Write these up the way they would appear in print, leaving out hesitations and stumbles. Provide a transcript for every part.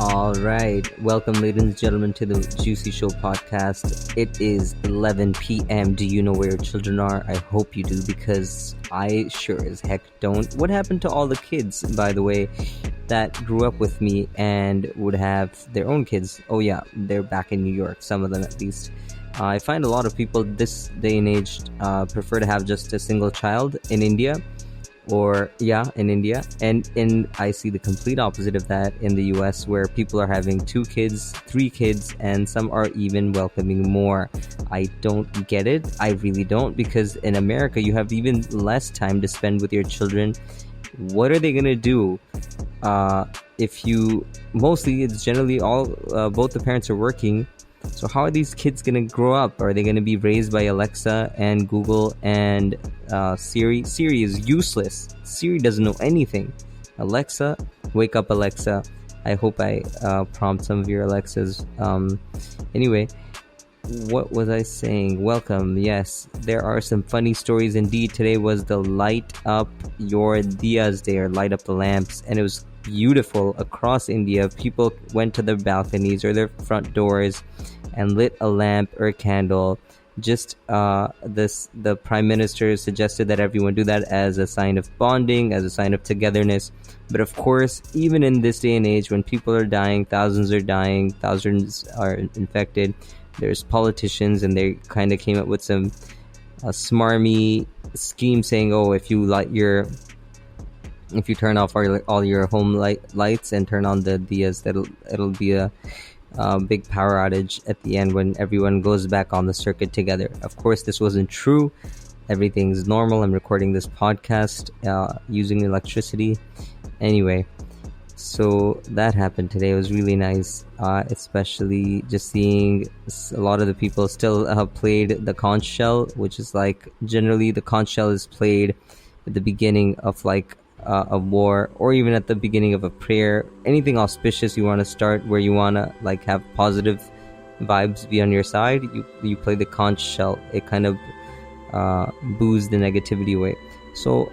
All right. Welcome, ladies and gentlemen, to the Juicy Show podcast. It is 11 p.m. Do you know where your children are? I hope you do, because I sure as heck don't. What happened to all the kids, by the way, that grew up with me and would have their own kids? Oh, yeah, they're back in New York, some of them at least. I find a lot of people this day and age prefer to have just a single child in India. And I see the complete opposite of that in the US, where people are having 2 kids, 3 kids, and some are even welcoming more. I don't get it. I really don't, because in America you have even less time to spend with your children. What are they gonna do if you mostly it's generally all both the parents are working? So how are these kids going to grow up? Are they going to be raised by Alexa and Google and Siri? Siri is useless. Siri doesn't know anything. Alexa, wake up, Alexa. I hope I prompt some of your Alexas. Anyway, what was I saying? Welcome. Yes, there are some funny stories indeed. Today was the Light Up Your Diyas Day, or Light Up the Lamps, and it was beautiful across India. People went to their balconies or their front doors and lit a lamp or a candle. Just the Prime Minister suggested that everyone do that as a sign of bonding, as a sign of togetherness. But of course, even in this day and age, when people are dying, thousands are infected, there's politicians, and they kind of came up with some smarmy scheme saying, oh, if you turn off all your home lights and turn on the diyas, it'll be a big power outage at the end when everyone goes back on the circuit together. Of course, this wasn't true. Everything's normal. I'm recording this podcast using electricity. Anyway, so that happened today. It was really nice, especially just seeing a lot of the people still played the Conch Shell, which is like, generally the Conch Shell is played at the beginning of like a war, or even at the beginning of a prayer. Anything auspicious you want to start, where you want to like have positive vibes be on your side, you play the Conch Shell. It kind of boos the negativity away. So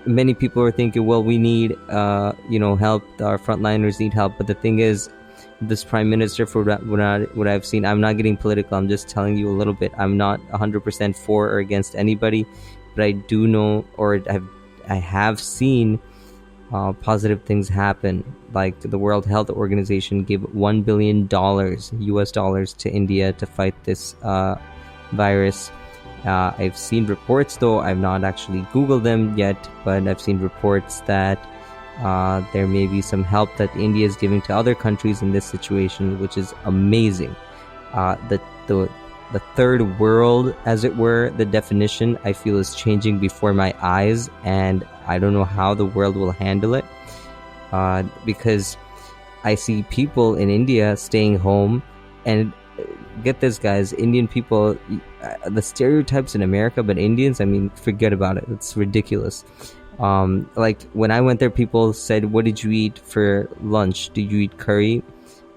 many people are thinking, well, we need help, our frontliners need help. But the thing is, this Prime Minister, for what I've seen, I'm not getting political, I'm just telling you a little bit. I'm not 100% for or against anybody, but I do know, or I have seen positive things happen. Like the World Health Organization gave $1 billion US dollars to India to fight this virus. I've seen reports, though I've not actually Googled them yet, but I've seen reports that there may be some help that India is giving to other countries in this situation, which is amazing. The third world, as it were, the definition, I feel, is changing before my eyes, and I don't know how the world will handle it, because I see people in India staying home. And get this, guys, Indian people, the stereotypes in America, but Indians, I mean, forget about it. It's ridiculous. Like when I went there, people said, what did you eat for lunch? Did you eat curry?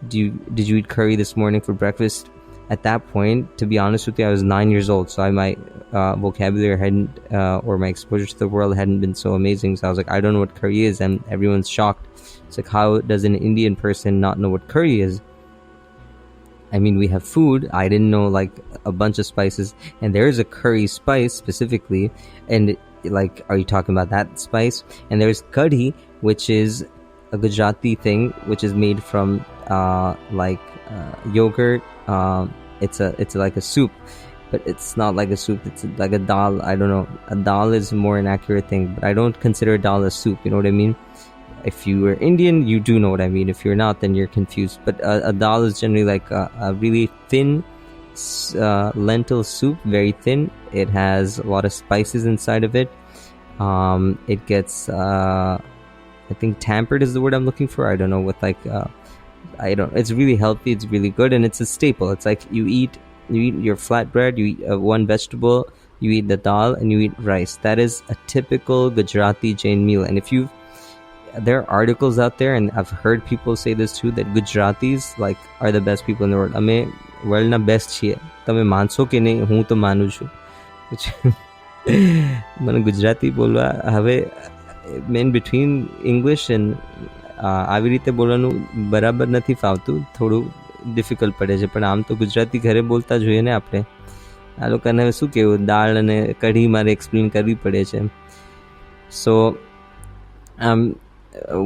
Did you eat curry this morning for breakfast? At that point, to be honest with you, I was 9 years old, so my vocabulary hadn't, or my exposure to the world hadn't been so amazing. So I was like, I don't know what curry is, and everyone's shocked. It's like, how does an Indian person not know what curry is? I mean, we have food. I didn't know like a bunch of spices, and there is a curry spice specifically. And like, are you talking about that spice? And there's kadhi, which is a Gujarati thing, which is made from yogurt. It's like a soup, but it's not like a soup. It's like a dal. I don't know. A dal is more an accurate thing, but I don't consider a dal a soup. You know what I mean? If you are Indian, you do know what I mean. If you're not, then you're confused. But a dal is generally like a really thin lentil soup, very thin. It has a lot of spices inside of it. It gets, I think tampered is the word I'm looking for. I don't know, with like, it's really healthy. It's really good, and it's a staple. It's like you eat your flatbread, you eat one vegetable, you eat the dal, and you eat rice. That is a typical Gujarati Jain meal. And there are articles out there, and I've heard people say this too, that Gujaratis like are the best people in the world. Ame world na best chiye. Tame manso ke nahi, hu to manu chu. Man Gujarati bolwa have in between English and આવી રીતે બોલવાનું બરાબર નથી ફાવતું, થોડું difficult પડે છે, પણ આમ તો ગુજરાતી ઘરે બોલતા જોઈએ ને આપણે. આ લોકોને શું કહેવું, દાળ અને કઢી મારે એક્સપ્લેન કરવી પડે છે. સો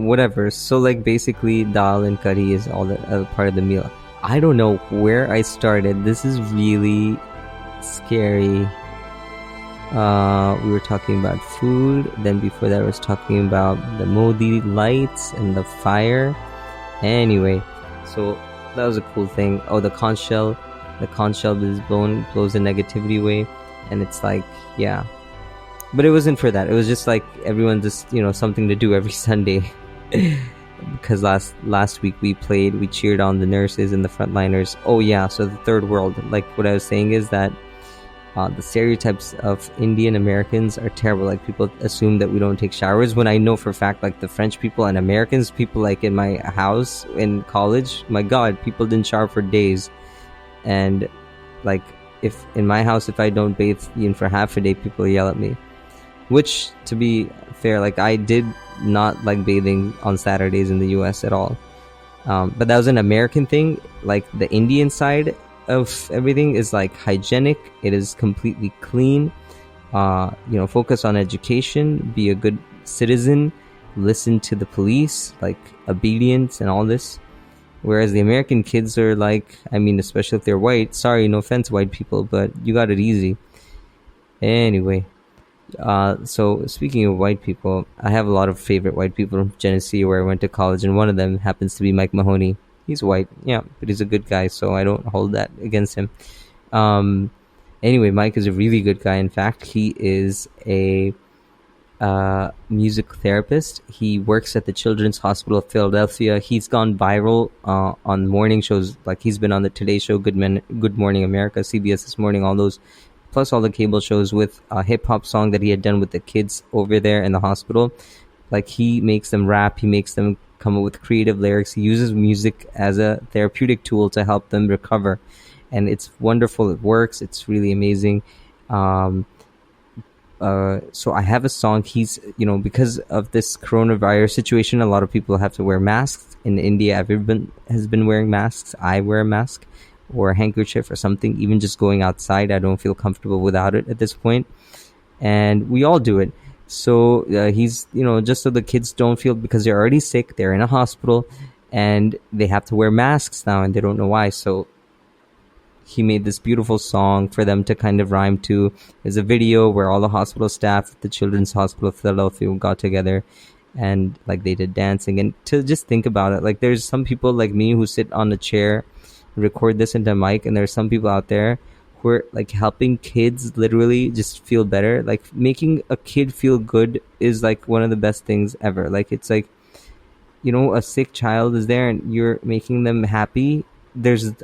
whatever. So like basically dal and curry is all part of the meal. I don't know where I started. This is really scary. We were talking about food. Then before that I was talking about the Modi lights and the fire. Anyway, so that was a cool thing. Oh, the conch shell. The conch shell blows the negativity away. And it's like, yeah. But it wasn't for that. It was just like everyone just, something to do every Sunday. Because last week we cheered on the nurses and the frontliners. Oh yeah, so the third world. Like what I was saying is that the stereotypes of Indian Americans are terrible. Like people assume that we don't take showers, when I know for a fact like the French people and Americans, people like in my house in college, my God, people didn't shower for days. And like if in my house, if I don't bathe even for half a day, people yell at me. Which, to be fair, like I did not like bathing on Saturdays in the US at all. But that was an American thing. Like the Indian side of everything is like hygienic. It is completely clean. Focus on education, be a good citizen, listen to the police, like obedience and all this. Whereas the American kids are like, I mean, especially if they're white, sorry, no offense, white people, but you got it easy. Anyway. So speaking of white people, I have a lot of favorite white people from Genesee where I went to college, and one of them happens to be Mike Mahoney. He's white, yeah, but he's a good guy, so I don't hold that against him. Anyway, Mike is a really good guy. In fact, he is a music therapist. He works at the Children's Hospital of Philadelphia. He's gone viral on morning shows, like he's been on the Today Show, Good Morning America, CBS This Morning, all those, plus all the cable shows, with a hip-hop song that he had done with the kids over there in the hospital. Like he makes them rap, he makes them come up with creative lyrics. He uses music as a therapeutic tool to help them recover, and it's wonderful. It works. It's really amazing. So I have a song. He's, because of this coronavirus situation, a lot of people have to wear masks. In India, everyone has been wearing masks. I wear a mask or a handkerchief or something. Even just going outside, I don't feel comfortable without it at this point. And we all do it. So he's, just so the kids don't feel, because they're already sick, they're in a hospital, and they have to wear masks now, and they don't know why. So he made this beautiful song for them to kind of rhyme to. There's a video where all the hospital staff at the Children's Hospital of Philadelphia got together, and like they did dancing. And to just think about it, like there's some people like me who sit on a chair, record this into a mic, and there's some people out there who are like helping kids literally just feel better. Like making a kid feel good is like one of the best things ever. Like it's like, a sick child is there and you're making them happy.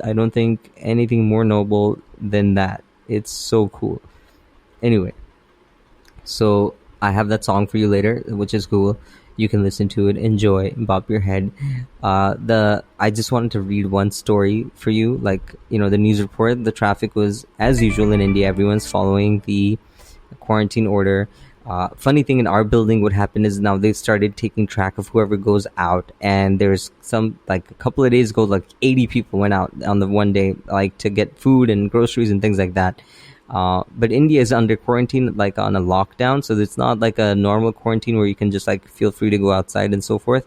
I don't think anything more noble than that. It's so cool. Anyway, so I have that song for you later, which is cool. You can listen to it, enjoy, bop your head. I just wanted to read one story for you. Like, the news report, the traffic was as usual in India. Everyone's following the quarantine order. Funny thing, in our building, what happened is now they've started taking track of whoever goes out. And there's some, like a couple of days ago, like 80 people went out on the one day, like to get food and groceries and things like that. But India is under quarantine, like on a lockdown. So it's not like a normal quarantine where you can just like feel free to go outside and so forth.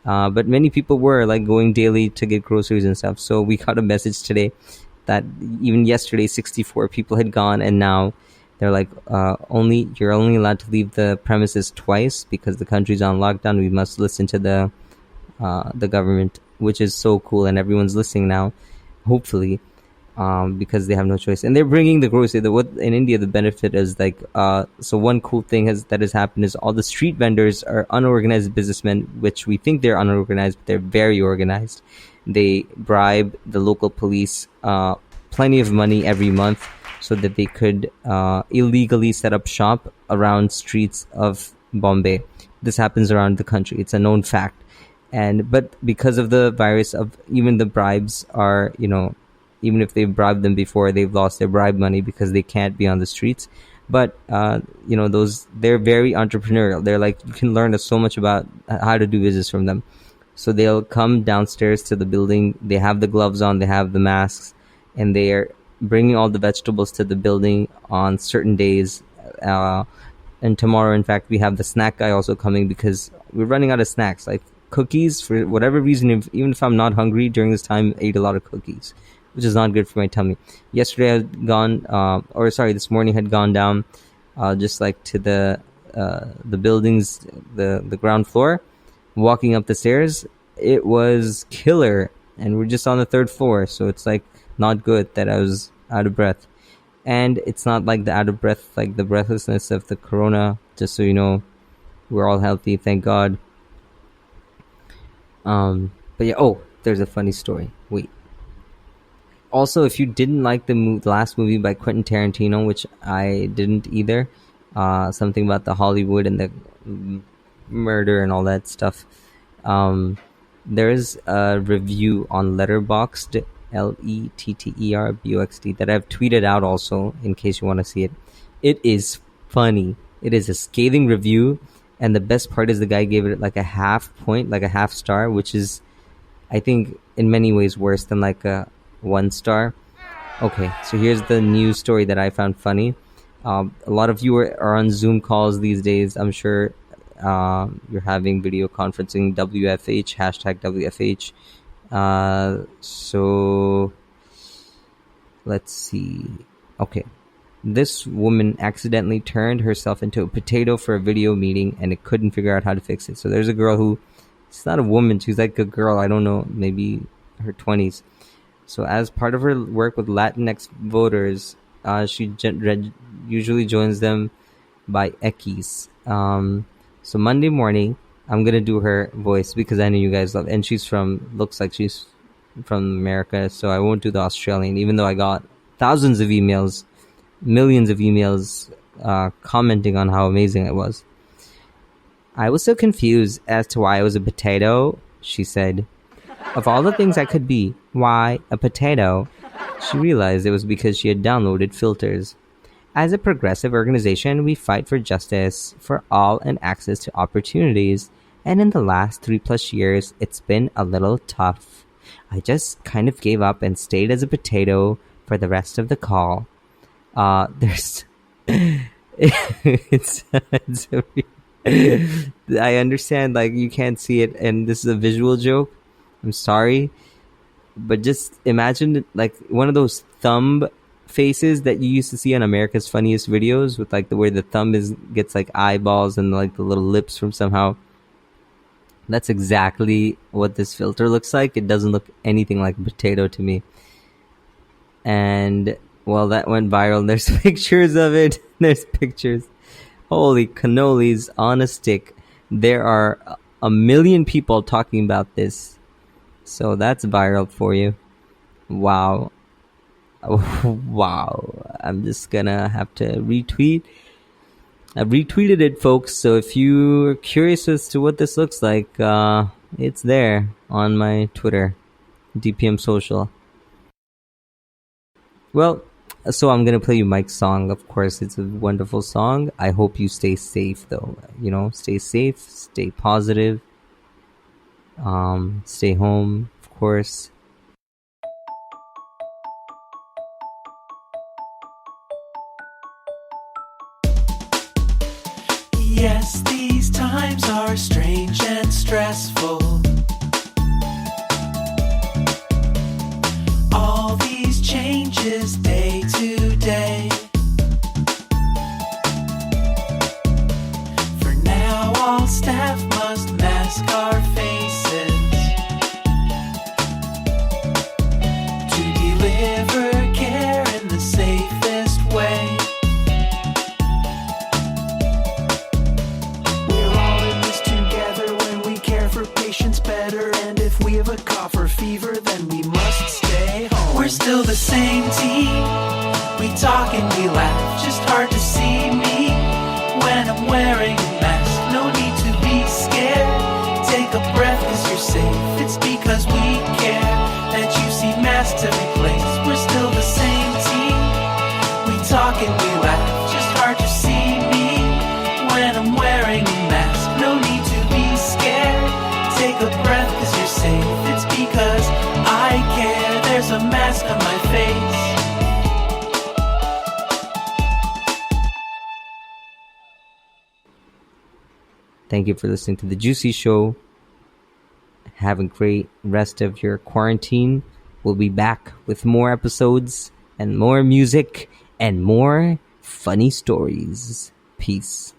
But many people were like going daily to get groceries and stuff. So we got a message today that even yesterday, 64 people had gone. And now they're like, you're only allowed to leave the premises twice because the country's on lockdown. We must listen to the government, which is so cool. And everyone's listening now, hopefully. Because they have no choice, and they're bringing the grocery. What in India, the benefit is like, so one cool thing that has happened is all the street vendors are unorganized businessmen, which we think they're unorganized, but they're very organized. They bribe the local police plenty of money every month so that they could illegally set up shop around streets of Bombay. This happens around the country. It's a known fact. But because of the virus, of even the bribes are, even if they've bribed them before, they've lost their bribe money because they can't be on the streets. But, they're very entrepreneurial. They're like, you can learn so much about how to do business from them. So they'll come downstairs to the building. They have the gloves on, they have the masks, and they are bringing all the vegetables to the building on certain days. And tomorrow, in fact, we have the snack guy also coming because we're running out of snacks. Like cookies, for whatever reason, even if I'm not hungry during this time, I ate a lot of cookies, which is not good for my tummy. Yesterday I had gone, this morning had gone down, just like to the buildings, the ground floor, walking up the stairs. It was killer, and we're just on the third floor, so it's like not good that I was out of breath. And it's not like the out of breath, like the breathlessness of the corona, just so you know, we're all healthy, thank God. But yeah, there's a funny story. Wait. Also, if you didn't like the last movie by Quentin Tarantino, which I didn't either, something about the Hollywood and the murder and all that stuff, there's a review on Letterboxd, Letterboxd, that I've tweeted out also, in case you want to see it. It is funny. It is a scathing review, and the best part is the guy gave it like a half point, like a half star, which is, I think, in many ways worse than like a 1 star. Okay, so here's the news story that I found funny. A lot of you are on Zoom calls these days. I'm sure you're having video conferencing, WFH, hashtag WFH. So let's see. Okay. This woman accidentally turned herself into a potato for a video meeting, and it couldn't figure out how to fix it. So there's a girl who, it's not a woman, she's like a girl, I don't know, maybe her 20s. So as part of her work with Latinx voters, she usually joins them by X. So Monday morning, I'm going to do her voice because I know you guys love it. And looks like she's from America, so I won't do the Australian, even though I got thousands of emails, millions of emails commenting on how amazing it was. I was so confused as to why I was a potato, she said. Of all the things I could be, why a potato? She realized it was because she had downloaded filters. As a progressive organization, we fight for justice for all and access to opportunities. And in the last 3+ years, it's been a little tough. I just kind of gave up and stayed as a potato for the rest of the call. There's... it's I understand, like, you can't see it, and this is a visual joke. I'm sorry. But just imagine, like, one of those thumb faces that you used to see on America's Funniest Videos with, like, the where the thumb gets, like, eyeballs and, like, the little lips from somehow. That's exactly what this filter looks like. It doesn't look anything like a potato to me. And, well, that went viral. There's pictures of it. There's pictures. Holy cannolis on a stick. There are 1 million people talking about this. So that's viral for you. Wow. Wow. I'm just gonna have to retweet. I've retweeted it, folks, so if you're curious as to what this looks like, it's there on my Twitter, DPM Social. Well, so I'm gonna play you Mike's song. Of course, it's a wonderful song. I hope you stay safe, though. You know, stay safe, stay positive, stay home, of course. Yes, these times are strange and stressful. All these changes day to day. For now, all staff must mask our faces to deliver care in the safest way. Better, and if we have a cough or fever, then we must stay home. We're still the same team. We talk and we laugh. Just hard to see me when I'm wearing a mask. No need to be scared. Take a breath, 'cause you're safe. It's because we care that you see masks every place. We're still the same team. We talk and we laugh. Just hard to see me when I'm wearing a mask. No need to be scared. Take a breath, 'cause there's a mask on my face. Thank you for listening to The Juicy Show. Have a great rest of your quarantine. We'll be back with more episodes and more music and more funny stories. Peace.